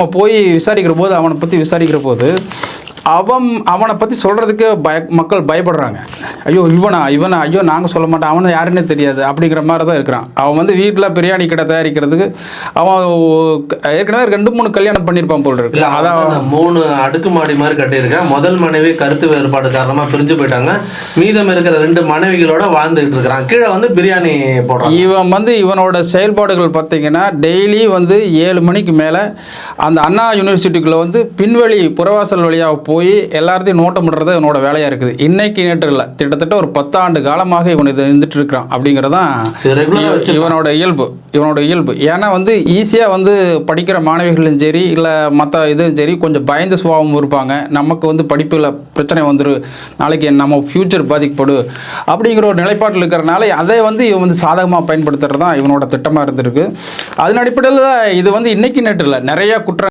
நம்ம போய் விசாரிக்கிற போது, அவனை பற்றி விசாரிக்கிற போது, அவனை பற்றி சொல்கிறதுக்கு மக்கள் பயப்படுறாங்க. ஐயோ இவனா, ஐயோ நாங்கள் சொல்ல மாட்டோம், அவனை யாருன்னே தெரியாது அப்படிங்கிற மாதிரி தான் இருக்கிறான். அவன் வந்து வீட்டில் பிரியாணி கடை தயாரிக்கிறதுக்கு அவன் ஏற்கனவே 2-3 கல்யாணம் பண்ணியிருப்பான் போல் இருக்கு. அதான் 3 அடுக்குமாடி மாதிரி கட்டியிருக்கேன். முதல் மனைவி கருத்து வேறுபாடு காரணமாக பிரிஞ்சு போயிட்டாங்க. மீதம் இருக்கிற 2 மனைவிகளோட வாழ்ந்துகிட்டு இருக்கிறான். கீழே வந்து பிரியாணி போடுறான். இவன் வந்து இவனோட செயல்பாடுகள் பார்த்தீங்கன்னா டெய்லி வந்து 7 மணிக்கு மேலே அந்த அண்ணா யூனிவர்சிட்டிக்குள்ளே வந்து பின்வழி புறவாசல் வழியாக போய் எல்லாத்தையும் நோட்டமிடுறது இவனோட வேலையாக இருக்குது. இன்னைக்கு நேற்று இல்லை, கிட்டத்தட்ட ஒரு 10 ஆண்டு காலமாக இவன் இது இருந்துட்டு இருக்கிறான். அப்படிங்கிறதான் இவனோட இயல்பு. ஏன்னா வந்து ஈஸியாக வந்து படிக்கிற மாணவிகளும் சரி இல்லை மற்ற இதுவும் சரி கொஞ்சம் பயந்த சுபாவம் இருப்பாங்க. நமக்கு வந்து படிப்பில் பிரச்சனை வந்துடும், நாளைக்கு நம்ம ஃப்யூச்சர் பாதிக்கப்படும் அப்படிங்கிற ஒரு நிலைப்பாட்டில் இருக்கிறனால அதை வந்து இவன் வந்து சாதகமாக பயன்படுத்துறது தான் இவனோட திட்டமாக இருந்திருக்கு. அதன் அடிப்படையில் தான் இது வந்து இன்னைக்கு நேற்று இல்லை, நிறையா குற்ற